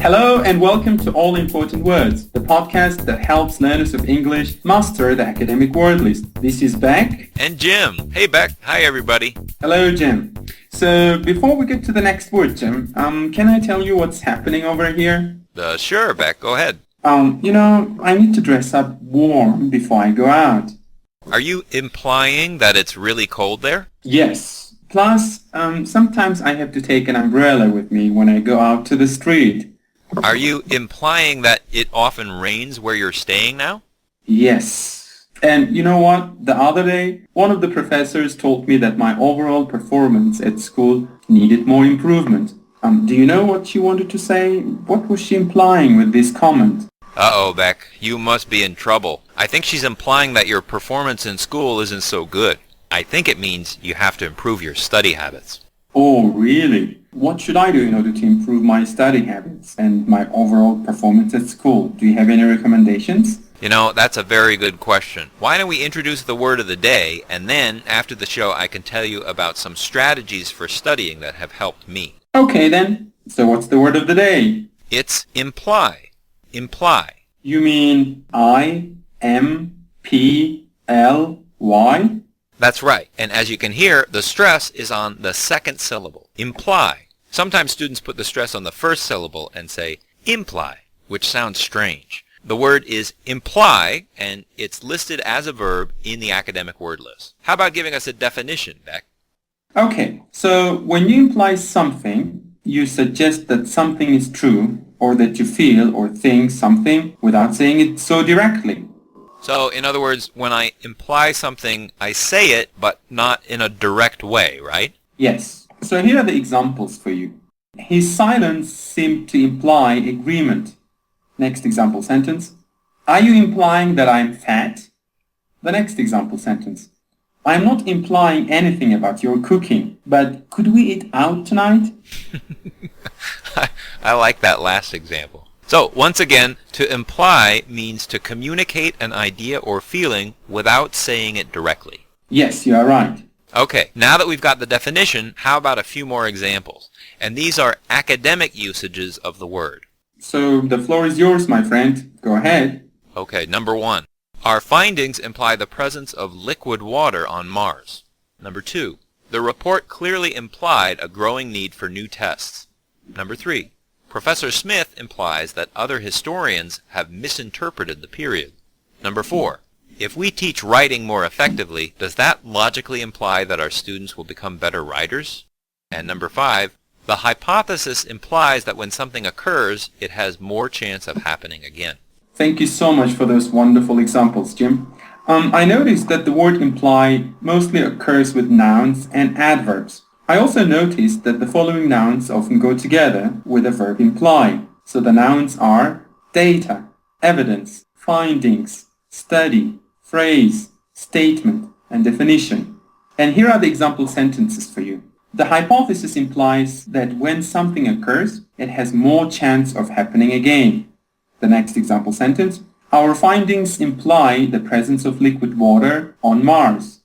Hello and welcome to All Important Words, the podcast that helps learners of English master the academic word list. This is Beck. And Jim. Hey, Beck. Hi, everybody. Hello, Jim. So before we get to the next word, Jim, can I tell you what's happening over here? Sure, Beck. Go ahead. I need to dress up warm before I go out. Are you implying that it's really cold there? Yes. Plus, sometimes I have to take an umbrella with me when I go out to the street. Are you implying that it often rains where you're staying now? Yes. And you know what? The other day, one of the professors told me that my overall performance at school needed more improvement. Do you know what she wanted to say? What was she implying with this comment? Uh-oh, Beck. You must be in trouble. I think she's implying that your performance in school isn't so good. I think it means you have to improve your study habits. Oh, really? What should I do in order to improve my study habits and my overall performance at school? Do you have any recommendations? You know, that's a very good question. Why don't we introduce the word of the day, and then after the show I can tell you about some strategies for studying that have helped me. Okay then. So what's the word of the day? It's imply. Imply. You mean I-M-P-L-Y? That's right. And as you can hear, the stress is on the second syllable. Imply. Sometimes students put the stress on the first syllable and say imply, which sounds strange. The word is imply, and it's listed as a verb in the academic word list. How about giving us a definition, Beck? Okay, so when you imply something, you suggest that something is true, or that you feel or think something without saying it so directly. So, in other words, when I imply something, I say it, but not in a direct way, right? Yes. So here are the examples for you. His silence seemed to imply agreement. Next example sentence. Are you implying that I'm fat? The next example sentence. I'm not implying anything about your cooking, but could we eat out tonight? I like that last example. So, once again, to imply means to communicate an idea or feeling without saying it directly. Yes, you are right. Okay, now that we've got the definition, how about a few more examples? And these are academic usages of the word. So, the floor is yours, my friend. Go ahead. Okay, number 1. Our findings imply the presence of liquid water on Mars. Number 2. The report clearly implied a growing need for new tests. Number 3. Professor Smith implies that other historians have misinterpreted the period. Number 4. If we teach writing more effectively, does that logically imply that our students will become better writers? And number 5. The hypothesis implies that when something occurs, it has more chance of happening again. Thank you so much for those wonderful examples, Jim. I noticed that the word imply mostly occurs with nouns and adverbs. I also noticed that the following nouns often go together with the verb imply. So the nouns are data, evidence, findings, study, phrase, statement, and definition. And here are the example sentences for you. The hypothesis implies that when something occurs, it has more chance of happening again. The next example sentence. Our findings imply the presence of liquid water on Mars.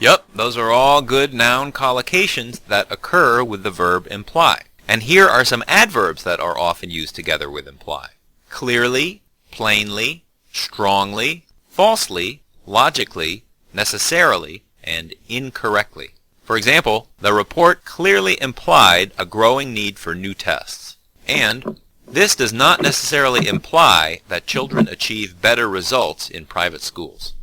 Yep, those are all good noun collocations that occur with the verb imply. And here are some adverbs that are often used together with imply. Clearly, plainly, strongly, falsely, logically, necessarily, and incorrectly. For example, the report clearly implied a growing need for new tests. And this does not necessarily imply that children achieve better results in private schools.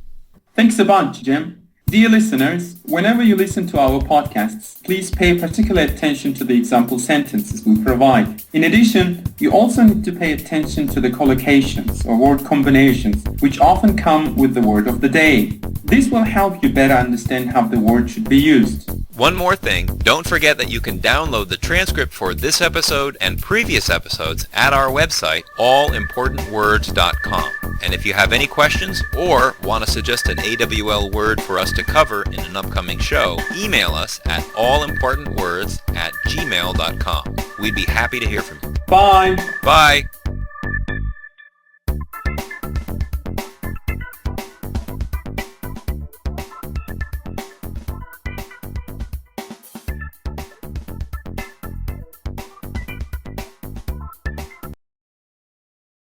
Thanks a bunch, Jim. Dear listeners, whenever you listen to our podcasts, please pay particular attention to the example sentences we provide. In addition, you also need to pay attention to the collocations or word combinations, which often come with the word of the day. This will help you better understand how the word should be used. One more thing, don't forget that you can download the transcript for this episode and previous episodes at our website, allimportantwords.com. And if you have any questions or want to suggest an AWL word for us to cover in an upcoming show, email us at allimportantwords@gmail.com. We'd be happy to hear from you. Bye! Bye!